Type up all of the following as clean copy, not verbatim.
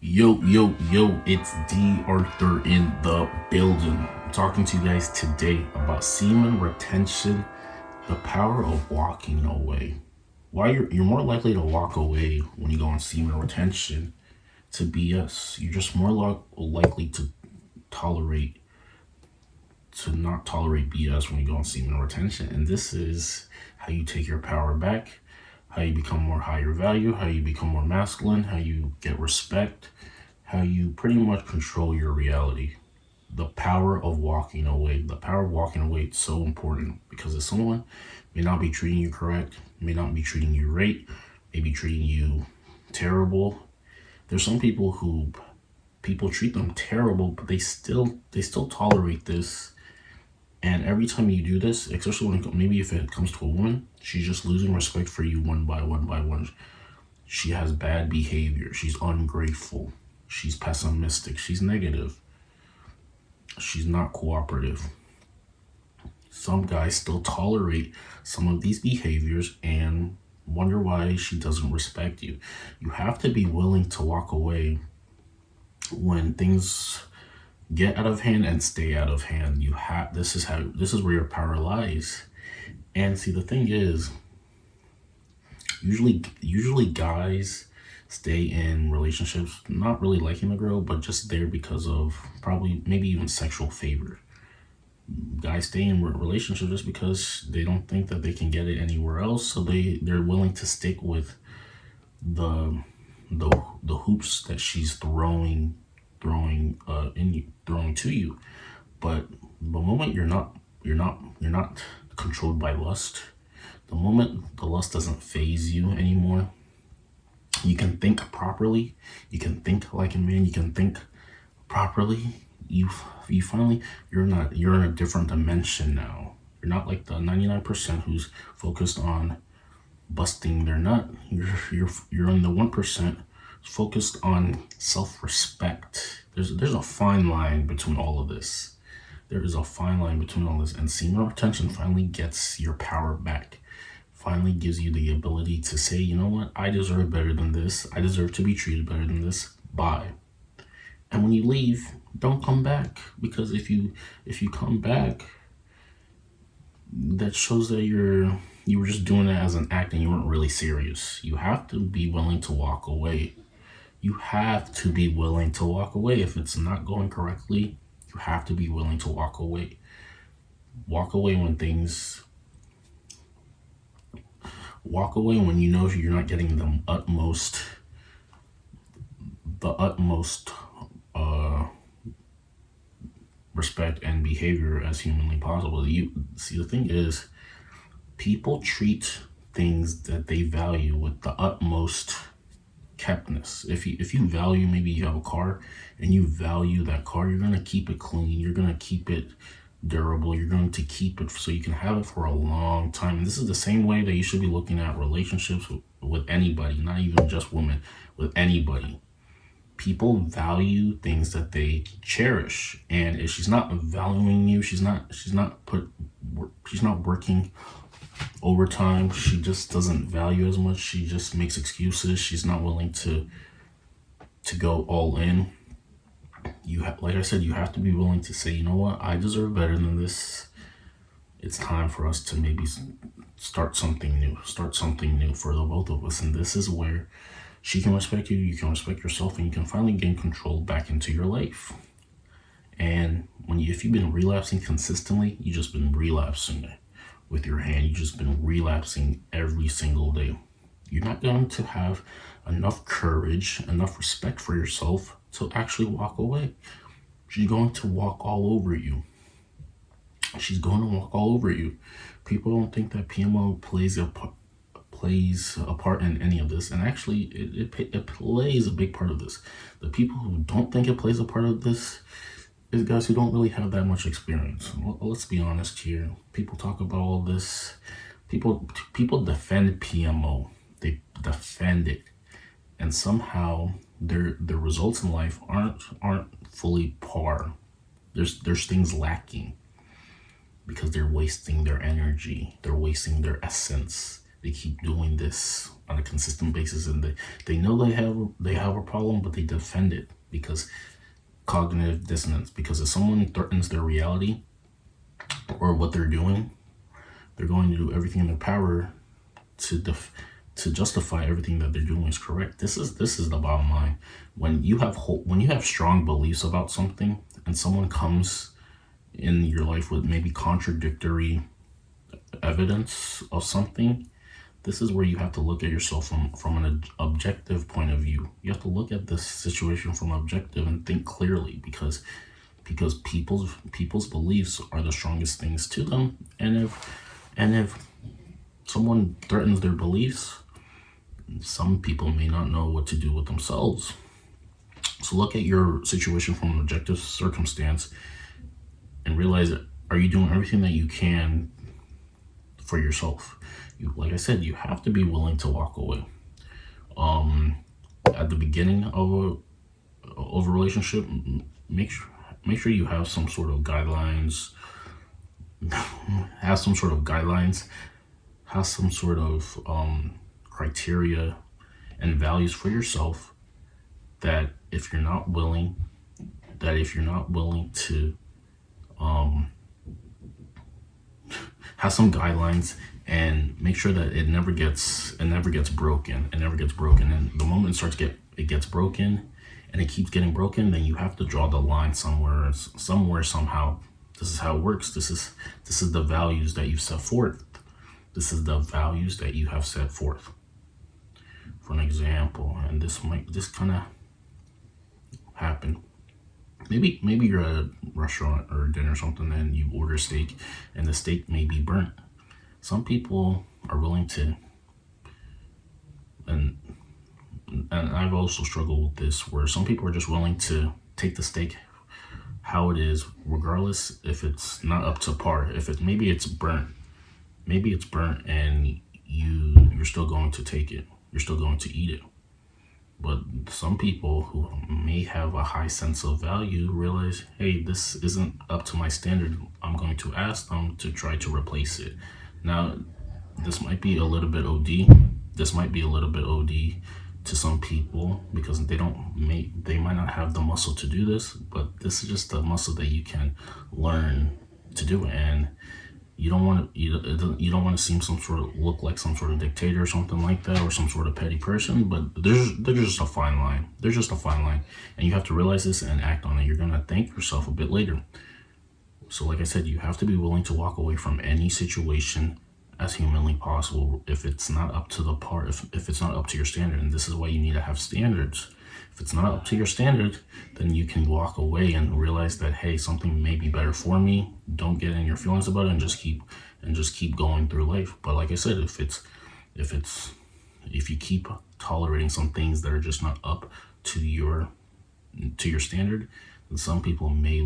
Yo, it's D.Arthur in the building. I'm talking to you guys today about semen retention, the power of walking away. Why you're more likely to walk away when you go on semen retention to BS. You're just more likely to tolerate not tolerate BS when you go on semen retention. And this is how you take your power back, how you become more higher value, how you become more masculine, how you get respect, how you pretty much control your reality. The power of walking away. The power of walking away is so important because if someone may not be treating you correct, may not be treating you right, may be treating you terrible. There's some people who people treat them terrible, but they still tolerate this. And every time you do this, especially when maybe if it comes to a woman, she's just losing respect for you one by one. She has bad behavior. She's ungrateful. She's pessimistic. She's negative. She's not cooperative. Some guys still tolerate some of these behaviors and wonder why she doesn't respect you. You have to be willing to walk away when things get out of hand and stay out of hand. This is where your power lies. And see, the thing is, usually guys stay in relationships not really liking the girl, but just there because of probably maybe even sexual favor. Guys stay in relationships just because they don't think that they can get it anywhere else, so they're willing to stick with the hoops that she's throwing to you. But the moment you're not controlled by lust, the moment the lust doesn't phase you anymore, you can think properly, you can think like a man, you can think properly, you finally you're in a different dimension now. You're not like the 99% who's focused on busting their nut. You're in the 1% focused on self-respect. There's a fine line between all of this. There is a fine line between all this, and semen retention finally gets your power back. Finally gives you the ability to say, you know what, I deserve better than this. I deserve to be treated better than this. Bye. And when you leave, don't come back, because if you come back, that shows that you were just doing it as an act and you weren't really serious. You have to be willing to walk away. You have to be willing to walk away. If it's not going correctly, you have to be willing to walk away. Walk away when you know you're not getting the utmost respect and behavior as humanly possible. You see, the thing is, people treat things that they value with the utmost keptness. If you value, maybe you have a car and you value that car, you're gonna keep it clean, you're gonna keep it durable, you're going to keep it so you can have it for a long time. And this is the same way that you should be looking at relationships with anybody, not even just women, with anybody. People value things that they cherish, and if she's not valuing you, she's not working overtime, she just doesn't value as much, she just makes excuses, she's not willing to go all in. Like I said, you have to be willing to say, you know what, I deserve better than this. It's time for us to maybe start something new for the both of us. And this is where she can respect you, you can respect yourself, and you can finally gain control back into your life. And if you've been relapsing consistently, you've just been relapsing it with your hand. You've just been relapsing every single day. You're not going to have enough courage, enough respect for yourself to actually walk away. She's going to walk all over you. She's going to walk all over you. People don't think that PMO plays a part in any of this, and actually it plays a big part of this. The people who don't think it plays a part of this is guys who don't really have that much experience. Well, let's be honest here. People talk about all this. People defend PMO. They defend it, and somehow their results in life aren't fully par. There's things lacking because they're wasting their energy. They're wasting their essence. they keep doing this on a consistent basis, and they know they have a problem, but they defend it because cognitive dissonance. Because if someone threatens their reality or what they're doing, they're going to do everything in their power to justify everything that they're doing is correct. This is the bottom line. When you have strong beliefs about something, and someone comes in your life with maybe contradictory evidence of something, this is where you have to look at yourself from an objective point of view. You have to look at this situation from objective and think clearly, because people's beliefs are the strongest things to them, and if someone threatens their beliefs, some people may not know what to do with themselves. So look at your situation from an objective circumstance and realize, are you doing everything that you can for yourself? Like I said, you have to be willing to walk away. At the beginning of a relationship, make sure you have some sort of guidelines. Have some sort of criteria and values for yourself, that if you're not willing to have some guidelines, and make sure that it never gets broken. And the moment it gets broken and it keeps getting broken, then you have to draw the line somewhere, somehow. This is how it works. This is the values that you set forth. This is the values that you have set forth. For an example, and this kind of happen. Maybe you're at a restaurant or dinner or something, and you order steak, and the steak may be burnt. Some people are willing to, and I've also struggled with this, where some people are just willing to take the steak how it is, regardless if it's not up to par. Maybe it's burnt, and you're still going to take it. You're still going to eat it. But some people who may have a high sense of value realize, hey, this isn't up to my standard. I'm going to ask them to try to replace it. Now, this might be a little bit OD. To some people, because they might not have the muscle to do this, but this is just a muscle that you can learn to do. And you don't want to look like some sort of dictator or something like that, or some sort of petty person. But there's just a fine line. And you have to realize this and act on it. You're gonna thank yourself a bit later. So, like I said, you have to be willing to walk away from any situation as humanly possible if it's not up to the par, if it's not up to your standard. And this is why you need to have standards. If it's not up to your standard, then you can walk away and realize that, hey, something may be better for me. Don't get in your feelings about it, and just keep going through life. But like I said, if you keep tolerating some things that are just not up to your standard, then some people may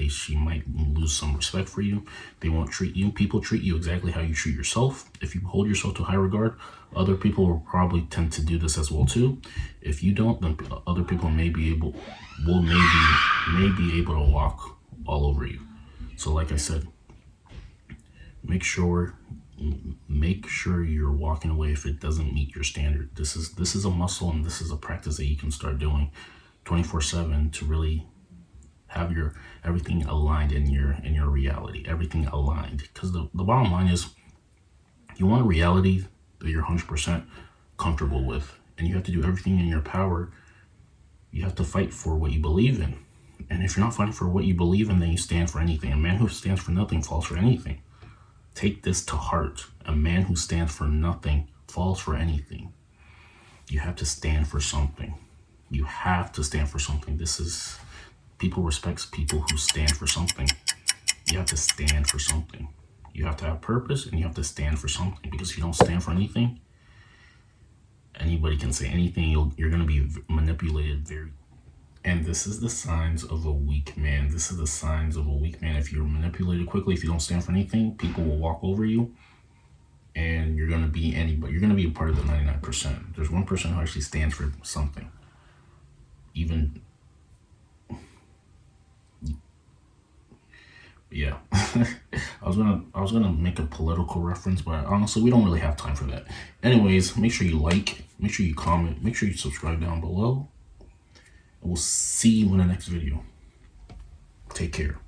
she might lose some respect for you. They won't treat you. People treat you exactly how you treat yourself. If you hold yourself to high regard, other people will probably tend to do this as well too. If you don't, then other people may be able to walk all over you. So, like I said, make sure you're walking away if it doesn't meet your standard. This is a muscle, and this is a practice that you can start doing 24/7 to really have everything aligned in your reality, everything aligned. Because the bottom line is, you want a reality that you're 100% comfortable with, and you have to do everything in your power. You have to fight for what you believe in. And if you're not fighting for what you believe in, then you stand for anything. A man who stands for nothing falls for anything. Take this to heart. A man who stands for nothing falls for anything. You have to stand for something. People respect people who stand for something. You have to stand for something. You have to have purpose, and you have to stand for something. Because if you don't stand for anything, anybody can say anything. You're going to be manipulated And this is the signs of a weak man. If you're manipulated quickly, if you don't stand for anything, people will walk over you, and you're going to be anybody. You're going to be a part of the 99%. There's 1% who actually stands for something. Yeah. I was gonna make a political reference, but honestly, we don't really have time for that. Anyways, make sure you like, make sure you comment, make sure you subscribe down below. And we'll see you in the next video. Take care.